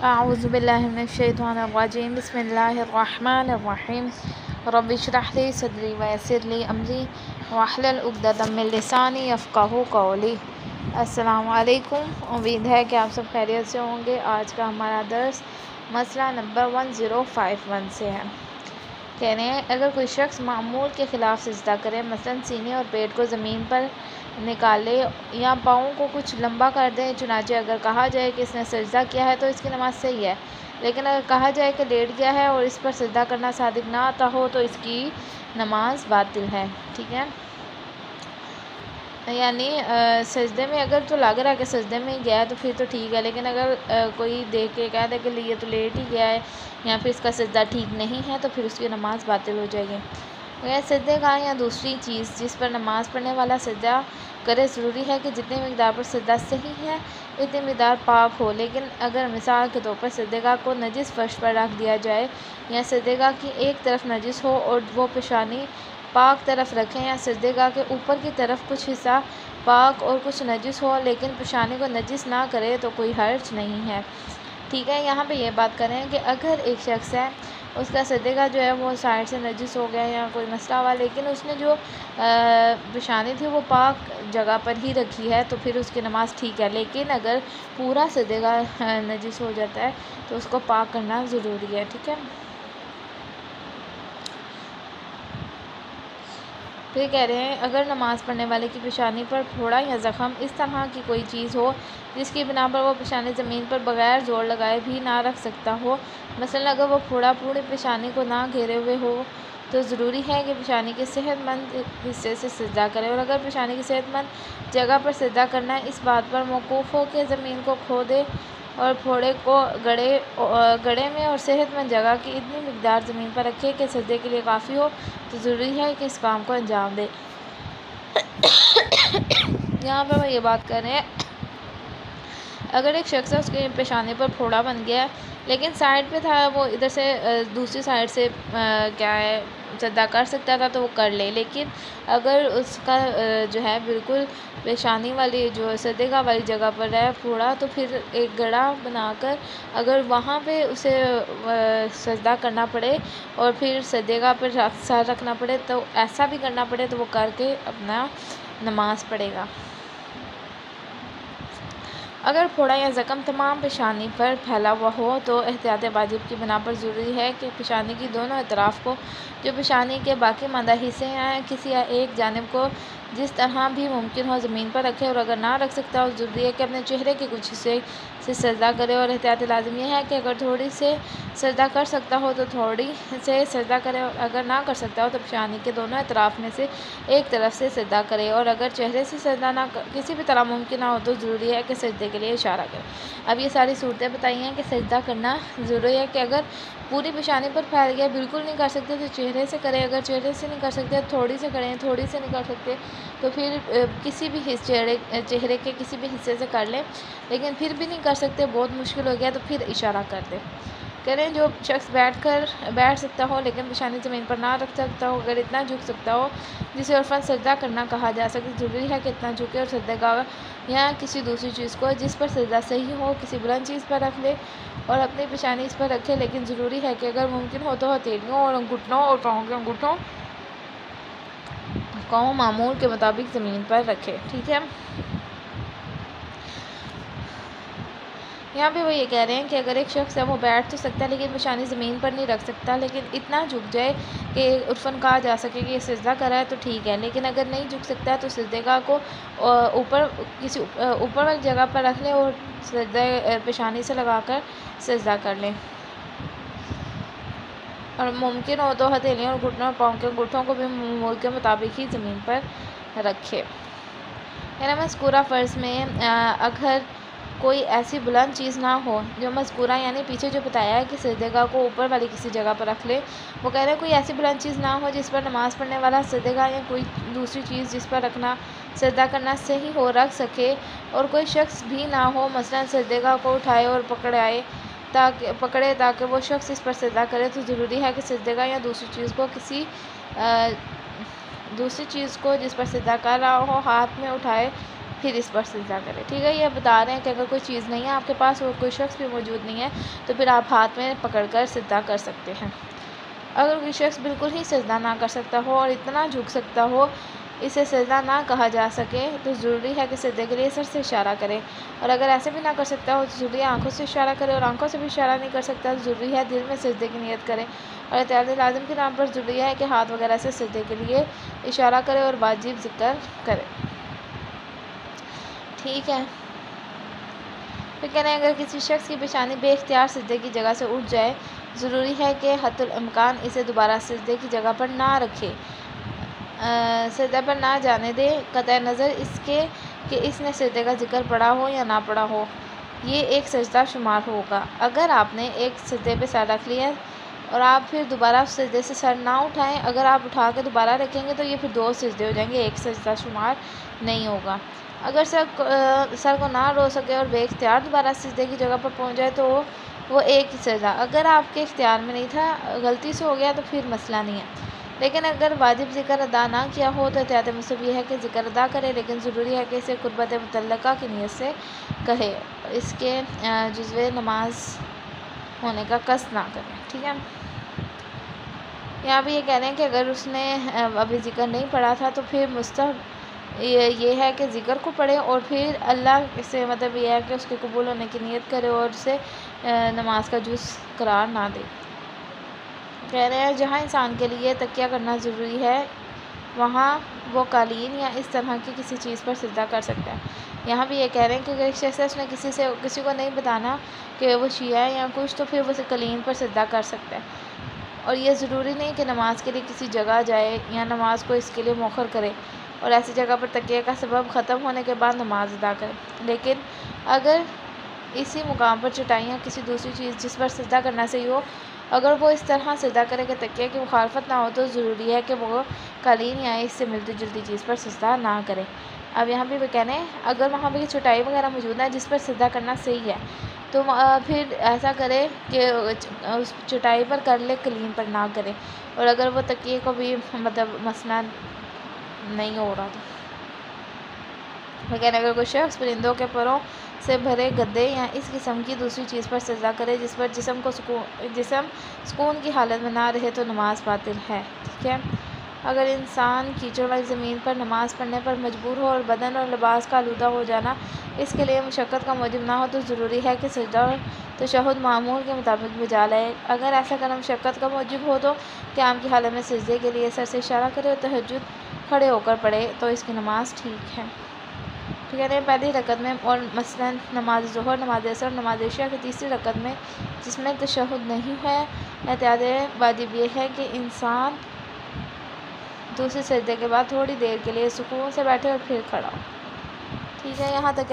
أعوذ بالله من الشيطان الرجيم بسم الله الرحمن الرحيم رب اشرح لي صدري ويسر لي أمري واحلل عقدة من لساني يفقهوا قولي۔ السلام علیکم، امید ہے کہ آپ سب خیریت سے ہوں گے۔ آج کا ہمارا درس مسئلہ نمبر 1051 سے ہے۔ کہہ رہے ہیں اگر کوئی شخص معمول کے خلاف سجدہ کرے، مثلا سینے اور پیٹ کو زمین پر نکالے یا پاؤں کو کچھ لمبا کر دے، چنانچہ اگر کہا جائے کہ اس نے سجدہ کیا ہے تو اس کی نماز صحیح ہے، لیکن اگر کہا جائے کہ لیٹ گیا ہے اور اس پر سجدہ کرنا صادق نہ آتا ہو تو اس کی نماز باطل ہے۔ ٹھیک ہے، یعنی سجدے میں اگر تو لگ رہا ہے کہ سجدے میں گیا ہے تو پھر تو ٹھیک ہے، لیکن اگر کوئی دیکھ کے کہہ دے کہ یہ تو لیٹ ہی گیا ہے یا پھر اس کا سجدہ ٹھیک نہیں ہے تو پھر اس کی نماز باطل ہو جائے گی۔ سجدے کا یا دوسری چیز جس پر نماز پڑھنے والا سجدہ کرے، ضروری ہے کہ جتنی مقدار پر سجدہ صحیح ہے اتنی مقدار پاک ہو، لیکن اگر مثال کے طور پر سجدے گاہ کو نجس فرش پر رکھ دیا جائے یا سجدے گاہ کی ایک طرف نجس ہو اور وہ پیشانی پاک طرف رکھیں، یا سجدے گاہ کے اوپر کی طرف کچھ حصہ پاک اور کچھ نجس ہو لیکن پیشانی کو نجس نہ کرے تو کوئی حرج نہیں ہے۔ ٹھیک ہے، یہاں پہ یہ بات کریں کہ اگر ایک شخص ہے، اس کا سجدے گاہ جو ہے وہ سائڈ سے نجس ہو گیا یا کوئی مسئلہ ہوا، لیکن اس نے جو پیشانی تھی وہ پاک جگہ پر ہی رکھی ہے تو پھر اس کی نماز ٹھیک ہے، لیکن اگر پورا سجدے گاہ نجس ہو جاتا ہے تو اس کو پاک کرنا ضروری ہے۔ ٹھیک ہے، پھر کہہ رہے ہیں اگر نماز پڑھنے والے کی پیشانی پر پھوڑا یا زخم اس طرح کی کوئی چیز ہو جس کی بنا پر وہ پیشانی زمین پر بغیر زور لگائے بھی نہ رکھ سکتا ہو، مثلا اگر وہ پھوڑا پوری پیشانی کو نہ گھیرے ہوئے ہو تو ضروری ہے کہ پیشانی کے صحت مند حصے سے سجدہ کرے، اور اگر پیشانی کی صحت مند جگہ پر سجدہ کرنا ہے اس بات پر موقوف ہو کہ زمین کو کھودے اور پھوڑے کو گڑے میں اور صحت مند جگہ کی اتنی مقدار زمین پر رکھے کہ سجدے کے لیے کافی ہو تو ضروری ہے کہ اس کام کو انجام دے۔ یہاں پر وہ یہ بات کر رہے ہیں اگر ایک شخص ہے، اس کے پیشانی پر پھوڑا بن گیا ہے لیکن سائڈ پہ تھا، وہ ادھر سے دوسری سائڈ سے کیا ہے سجدہ کر سکتا تھا تو وہ کر لے، لیکن اگر اس کا جو ہے بالکل پیشانی والی جو سجدے گاہ والی جگہ پر ہے پھوڑا، تو پھر ایک گڑھا بنا کر اگر وہاں پہ اسے سجدہ کرنا پڑے اور پھر سجدے گاہ پر سر رکھنا پڑے تو ایسا بھی کرنا پڑے تو وہ کر کے اپنا نماز پڑھے گا۔ اگر پھوڑا یا زخم تمام پیشانی پر پھیلا ہوا ہو تو احتیاط واجب کی بنا پر ضروری ہے کہ پیشانی کی دونوں اطراف کو، جو پیشانی کے باقی ماندہ حصے ہیں، کسی ایک جانب کو جس طرح بھی ممکن ہو زمین پر رکھے، اور اگر نہ رکھ سکتا ہو ضروری ہے کہ اپنے چہرے کے کچھ حصے سے سجدہ کرے، اور احتیاط لازم یہ ہے کہ اگر تھوڑی سے سجدہ کر سکتا ہو تو تھوڑی سے سجدہ کرے، اور اگر نہ کر سکتا ہو تو پیشانی کے دونوں اطراف میں سے ایک طرف سے سجدہ کرے، اور اگر چہرے سے سجدہ کسی بھی طرح ممکن نہ ہو تو ضروری ہے کہ سجدے کے لیے اشارہ کرے۔ اب یہ ساری صورتیں بتائی ہیں کہ سجدہ کرنا ضروری ہے کہ اگر پوری پیشانی پر پھیل گیا بالکل نہیں کر سکتے تو چہرے سے کرے، اگر چہرے سے نہیں کر سکتے تھوڑی سے کریں، تھوڑی سے نہیں کر سکتے تو پھر کسی بھی چہرے کے کسی بھی حصے سے کر لیں، لیکن پھر بھی نہیں کر سکتے بہت مشکل ہو گیا تو پھر اشارہ کر دیں۔ کریں جو شخص بیٹھ سکتا ہو لیکن پیشانی زمین پر نہ رکھ سکتا ہو، اگر اتنا جھک سکتا ہو جسے عرفاً سجدہ کرنا کہا جا سکے، ضروری ہے کہ اتنا جھکے اور سجدہ گاہ یا کسی دوسری چیز کو جس پر سجدہ صحیح ہو کسی بلند چیز پر رکھ لے اور اپنی پیشانی اس پر رکھے، لیکن ضروری ہے کہ اگر ممکن ہو تو ہتھیلیوں اور انگوٹھوں اور پاؤں کے انگوٹھوں کو معمول کے مطابق زمین پر رکھے۔ ٹھیک ہے، یہاں پہ وہ یہ کہہ رہے ہیں کہ اگر ایک شخص ہے وہ بیٹھ تو سکتا ہے لیکن پیشانی زمین پر نہیں رکھ سکتا، لیکن اتنا جھک جائے کہ عرفاً کہا جا سکے کہ یہ سجدہ کرا ہے تو ٹھیک ہے، لیکن اگر نہیں جھک سکتا تو سجدے گاہ کو اوپر والی جگہ پر رکھ لیں اور سجدہ پیشانی سے لگا کر سجدہ کر لیں، اور ممکن ہو تو ہتھیلیوں اور گھٹنوں اور پاؤں کے انگوٹھوں کو بھی معمول کے مطابق ہی زمین پر رکھے۔ یعنی مذکورہ فرض میں اگر کوئی ایسی بلند چیز نہ ہو جو مذکورہ یعنی پیچھے جو بتایا ہے کہ سجدے گاہ کو اوپر والی کسی جگہ پر رکھ لے، وہ کہہ رہے ہیں کوئی ایسی بلند چیز نہ ہو جس پر نماز پڑھنے والا سجدے گاہ یا کوئی دوسری چیز جس پر رکھنا سجدہ کرنا صحیح ہو رکھ سکے، اور کوئی شخص بھی نہ ہو مثلا سجدے گاہ کو اٹھائے اور پکڑے تاکہ وہ شخص اس پر سجدہ کرے، تو ضروری ہے کہ سجدے گاہ یا دوسری چیز کو جس پر سجدہ کر رہا ہو ہاتھ میں اٹھائے، پھر اس پر سجدہ کرے، ٹھیک ہے۔ یہ بتا رہے ہیں کہ اگر کوئی چیز نہیں ہے آپ کے پاس اور کوئی شخص بھی موجود نہیں ہے تو پھر آپ ہاتھ میں پکڑ کر سجدہ کر سکتے ہیں۔ اگر کوئی شخص بالکل ہی سجدہ نہ کر سکتا ہو اور اتنا جھک سکتا ہو اسے سجدہ نہ کہا جا سکے تو ضروری ہے کہ سجدے کے لیے سر سے اشارہ کرے، اور اگر ایسے بھی نہ کر سکتا ہو تو ضروری ہے آنکھوں سے اشارہ کرے، اور آنکھوں سے بھی اشارہ نہیں کر سکتا تو ضروری ہے دل میں سجدے کی نیت کرے، اور احتیاط لازم کے نام پر ضروری ہے کہ ہاتھ وغیرہ سے سجدے کے لیے اشارہ کرے اور واجب ذکر کرے، ٹھیک ہے۔ پھر کہہ رہے ہیں اگر کسی شخص کی پیشانی بے اختیار سجدے کی جگہ سے اٹھ جائے ضروری ہے کہ حتی الامکان اسے دوبارہ سجدے کی جگہ پر نہ رکھے، سجدے پر نہ جانے دے، قطع نظر اس کے کہ اس نے سجدے کا ذکر پڑھا ہو یا نہ پڑھا ہو، یہ ایک سجدہ شمار ہوگا۔ اگر آپ نے ایک سجدے پہ سر رکھ لیا اور آپ پھر دوبارہ اس سجدے سے سر نہ اٹھائیں، اگر آپ اٹھا کے دوبارہ رکھیں گے تو یہ پھر 2 سجدے ہو جائیں گے، ایک سجدہ شمار نہیں ہوگا۔ اگر سر کو نہ رو سکے اور بے اختیار دوبارہ سجدے کی جگہ پر پہنچ جائے تو وہ ایک ہی سجدہ، اگر آپ کے اختیار میں نہیں تھا غلطی سے ہو گیا تو پھر مسئلہ نہیں ہے، لیکن اگر واجب ذکر ادا نہ کیا ہو تو احتیاط مصب یہ ہے کہ ذکر ادا کرے، لیکن ضروری ہے کہ اسے قربت متعلقہ کی نیت سے کہے، اس کے جزو نماز ہونے کا قصد نہ کرے، ٹھیک ہے۔ یہاں بھی یہ کہہ رہے ہیں کہ اگر اس نے ابھی ذکر نہیں پڑھا تھا تو پھر مستحب یہ ہے کہ ذکر کو پڑھے اور پھر اللہ سے مطلب یہ ہے کہ اس کے قبول ہونے کی نیت کرے اور اسے نماز کا جز قرار نہ دے۔ کہہ رہے ہیں جہاں انسان کے لیے تکیہ کرنا ضروری ہے وہاں وہ قالین یا اس طرح کی کسی چیز پر سجدہ کر سکتا ہے۔ یہاں بھی یہ کہہ رہے ہیں کہ اگر ایک شخص اس نے کسی کو نہیں بتانا کہ وہ شیعہ ہے یا کچھ تو پھر وہ قالین پر سجدہ کر سکتا ہے، اور یہ ضروری نہیں کہ نماز کے لیے کسی جگہ جائے یا نماز کو اس کے لیے مؤخر کرے اور ایسی جگہ پر تکیہ کا سبب ختم ہونے کے بعد نماز ادا کرے، لیکن اگر اسی مقام پر چٹائی یا کسی دوسری چیز جس پر سجدہ کرنا صحیح ہو اگر وہ اس طرح سجدہ کرے کہ تکیہ کی مخالفت نہ ہو تو ضروری ہے کہ وہ قالین یا اس سے ملتی جلتی چیز پر سجدہ نہ کرے۔ اب یہاں بھی وہ کہنے ہیں اگر وہاں پہ چٹائی وغیرہ موجود ہے جس پر سجدہ کرنا صحیح ہے تو پھر ایسا کرے کہ اس چٹائی پر کر لے، قالین پر نہ کرے، اور اگر وہ تکیے کو بھی مطلب مسئلہ نہیں ہو رہا تو لیکن اگر کوئی شخص پرندوں کے پروں سے بھرے گدے یا اس قسم کی دوسری چیز پر سجدہ کرے جس پر جسم سکون کی حالت میں نہ رہے تو نماز باطل ہے، ٹھیک ہے۔ اگر انسان کیچڑ والی زمین پر نماز پڑھنے پر مجبور ہو اور بدن اور لباس کا آلودہ ہو جانا اس کے لیے مشقت کا موجب نہ ہو تو ضروری ہے کہ سجدہ اور تشہد معمول کے مطابق بجا لائے، اگر ایسا کرنا مشقت کا موجب ہو تو قیام کی حالت میں سجدے کے لیے سر سے اشارہ کرے اور تہجد کھڑے ہو کر پڑھے تو اس کی نماز ٹھیک ہے، ٹھیک ہے۔ پہلی رکعت میں اور مثلاً نماز ظہر، نماز عصر اور نماز عشاء کی تیسری رکعت میں جس میں تشہد نہیں ہے احتیاط واجب یہ ہے کہ انسان دوسرے سجدے کے بعد تھوڑی دیر کے لیے سکون سے بیٹھے اور پھر کھڑا ہو، ٹھیک ہے۔ یہاں تک